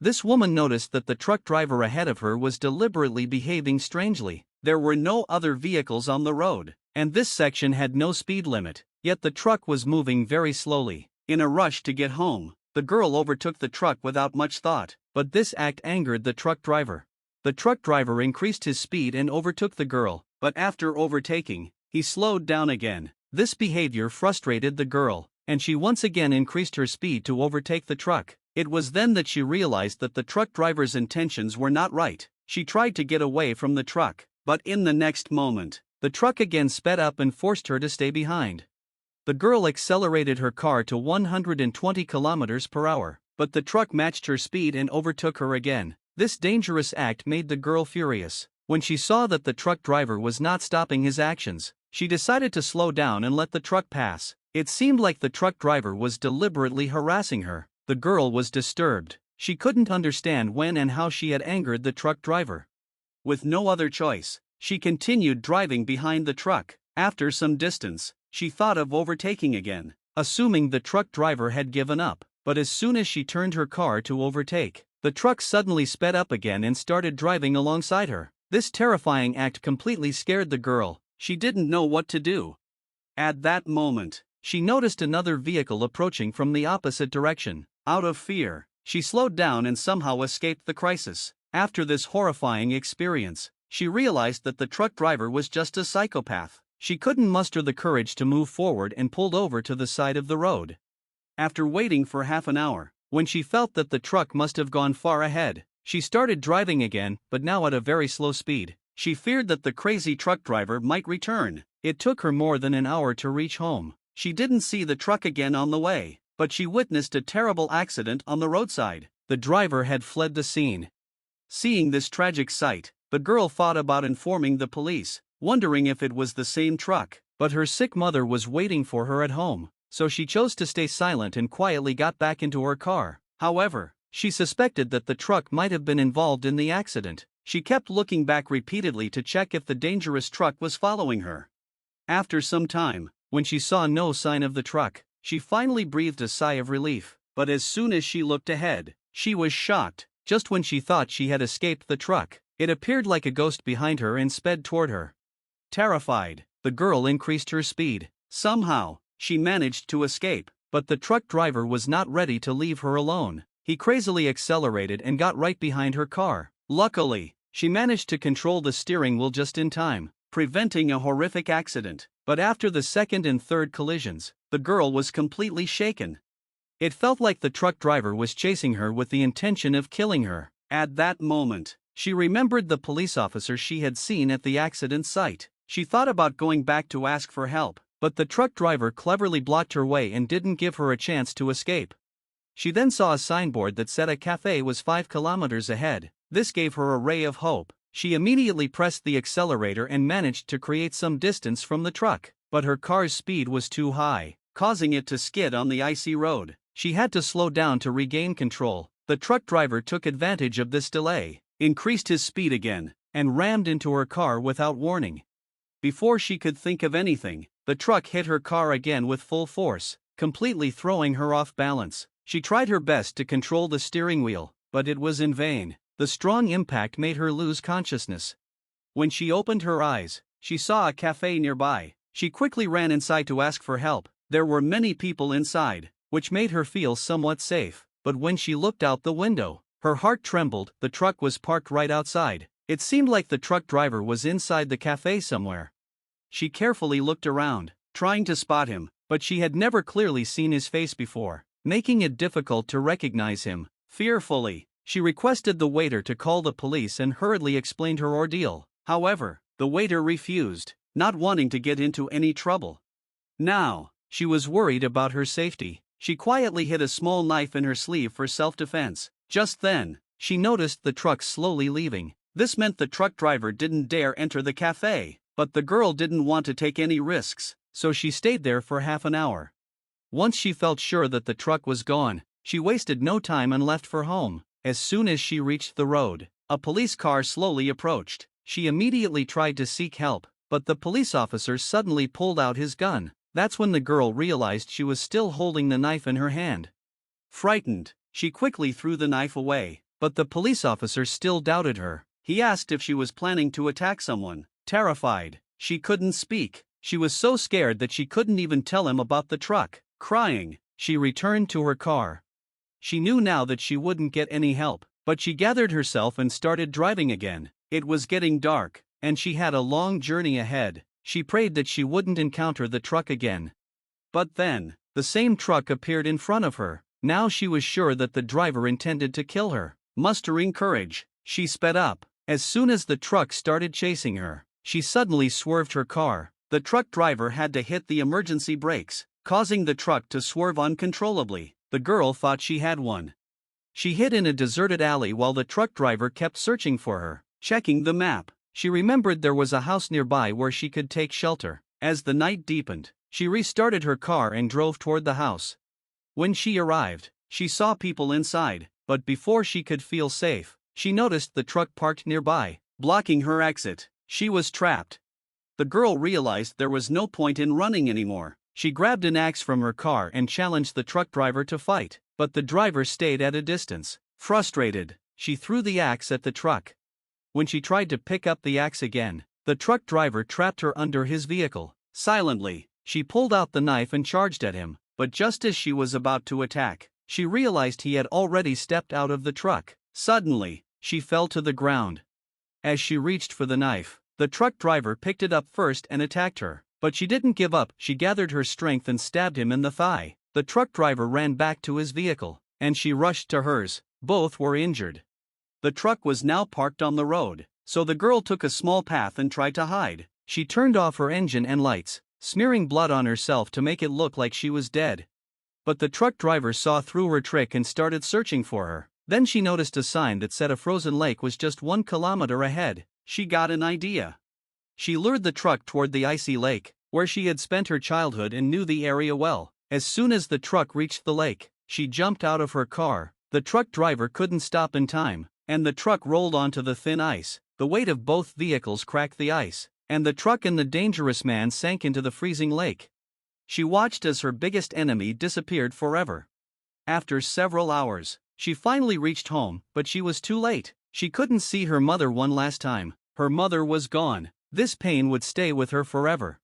This woman noticed that the truck driver ahead of her was deliberately behaving strangely. There were no other vehicles on the road, and this section had no speed limit, yet the truck was moving very slowly. In a rush to get home, the girl overtook the truck without much thought, but this act angered the truck driver. The truck driver increased his speed and overtook the girl, but after overtaking, he slowed down again. This behavior frustrated the girl, and she once again increased her speed to overtake the truck. It was then that she realized that the truck driver's intentions were not right. She tried to get away from the truck, but in the next moment, the truck again sped up and forced her to stay behind. The girl accelerated her car to 120 kilometers per hour, but the truck matched her speed and overtook her again. This dangerous act made the girl furious. When she saw that the truck driver was not stopping his actions, she decided to slow down and let the truck pass. It seemed like the truck driver was deliberately harassing her. The girl was disturbed. She couldn't understand when and how she had angered the truck driver. With no other choice, she continued driving behind the truck. After some distance, she thought of overtaking again, assuming the truck driver had given up. But as soon as she turned her car to overtake, the truck suddenly sped up again and started driving alongside her. This terrifying act completely scared the girl. She didn't know what to do. At that moment, she noticed another vehicle approaching from the opposite direction. Out of fear, she slowed down and somehow escaped the crisis. After this horrifying experience, she realized that the truck driver was just a psychopath. She couldn't muster the courage to move forward and pulled over to the side of the road. After waiting for half an hour, when she felt that the truck must have gone far ahead, she started driving again, but now at a very slow speed. She feared that the crazy truck driver might return. It took her more than an hour to reach home. She didn't see the truck again on the way, but she witnessed a terrible accident on the roadside. The driver had fled the scene. Seeing this tragic sight, the girl thought about informing the police, wondering if it was the same truck, but her sick mother was waiting for her at home, so she chose to stay silent and quietly got back into her car. However, she suspected that the truck might have been involved in the accident. She kept looking back repeatedly to check if the dangerous truck was following her. After some time, when she saw no sign of the truck, she finally breathed a sigh of relief. But as soon as she looked ahead, she was shocked. Just when she thought she had escaped the truck, it appeared like a ghost behind her and sped toward her. Terrified, the girl increased her speed. Somehow, she managed to escape, but the truck driver was not ready to leave her alone. He crazily accelerated and got right behind her car. Luckily, she managed to control the steering wheel just in time, preventing a horrific accident. But after the second and third collisions, the girl was completely shaken. It felt like the truck driver was chasing her with the intention of killing her. At that moment, she remembered the police officer she had seen at the accident site. She thought about going back to ask for help, but the truck driver cleverly blocked her way and didn't give her a chance to escape. She then saw a signboard that said a cafe was 5 kilometers ahead. This gave her a ray of hope. She immediately pressed the accelerator and managed to create some distance from the truck, but her car's speed was too high, causing it to skid on the icy road. She had to slow down to regain control. The truck driver took advantage of this delay, increased his speed again, and rammed into her car without warning. Before she could think of anything, the truck hit her car again with full force, completely throwing her off balance. She tried her best to control the steering wheel, but it was in vain. The strong impact made her lose consciousness. When she opened her eyes, she saw a cafe nearby. She quickly ran inside to ask for help. There were many people inside, which made her feel somewhat safe. But when she looked out the window, her heart trembled. The truck was parked right outside. It seemed like the truck driver was inside the cafe somewhere. She carefully looked around, trying to spot him, but she had never clearly seen his face before, making it difficult to recognize him. Fearfully, she requested the waiter to call the police and hurriedly explained her ordeal. However, the waiter refused, not wanting to get into any trouble. Now, she was worried about her safety. She quietly hid a small knife in her sleeve for self-defense. Just then, she noticed the truck slowly leaving. This meant the truck driver didn't dare enter the cafe, but the girl didn't want to take any risks, so she stayed there for half an hour. Once she felt sure that the truck was gone, she wasted no time and left for home. As soon as she reached the road, a police car slowly approached. She immediately tried to seek help, but the police officer suddenly pulled out his gun. That's when the girl realized she was still holding the knife in her hand. Frightened, she quickly threw the knife away, But the police officer still doubted her. He asked if she was planning to attack someone. Terrified, she couldn't speak. She was so scared that she couldn't even tell him about the truck. Crying, she returned to her car. She knew now that she wouldn't get any help, but she gathered herself and started driving again. It was getting dark, and she had a long journey ahead. She prayed that she wouldn't encounter the truck again. But then, the same truck appeared in front of her. Now she was sure that the driver intended to kill her. Mustering courage, she sped up. As soon as the truck started chasing her, she suddenly swerved her car. The truck driver had to hit the emergency brakes, causing the truck to swerve uncontrollably. The girl thought she had won. She hid in a deserted alley while the truck driver kept searching for her. Checking the map, she remembered there was a house nearby where she could take shelter. As the night deepened, she restarted her car and drove toward the house. When she arrived, she saw people inside, but before she could feel safe, she noticed the truck parked nearby, blocking her exit. She was trapped. The girl realized there was no point in running anymore. She grabbed an axe from her car and challenged the truck driver to fight, but the driver stayed at a distance. Frustrated, she threw the axe at the truck. When she tried to pick up the axe again, the truck driver trapped her under his vehicle. Silently, she pulled out the knife and charged at him, but just as she was about to attack, she realized he had already stepped out of the truck. Suddenly, she fell to the ground. As she reached for the knife, the truck driver picked it up first and attacked her. But she didn't give up. She gathered her strength and stabbed him in the thigh. The truck driver ran back to his vehicle, and she rushed to hers. Both were injured. The truck was now parked on the road, so the girl took a small path and tried to hide. She turned off her engine and lights, smearing blood on herself to make it look like she was dead. But the truck driver saw through her trick and started searching for her. Then she noticed a sign that said a frozen lake was just 1 kilometer ahead. She got an idea. She lured the truck toward the icy lake, where she had spent her childhood and knew the area well. As soon as the truck reached the lake, she jumped out of her car. The truck driver couldn't stop in time, and the truck rolled onto the thin ice. The weight of both vehicles cracked the ice, and the truck and the dangerous man sank into the freezing lake. She watched as her biggest enemy disappeared forever. After several hours, she finally reached home, but she was too late. She couldn't see her mother one last time. Her mother was gone. This pain would stay with her forever.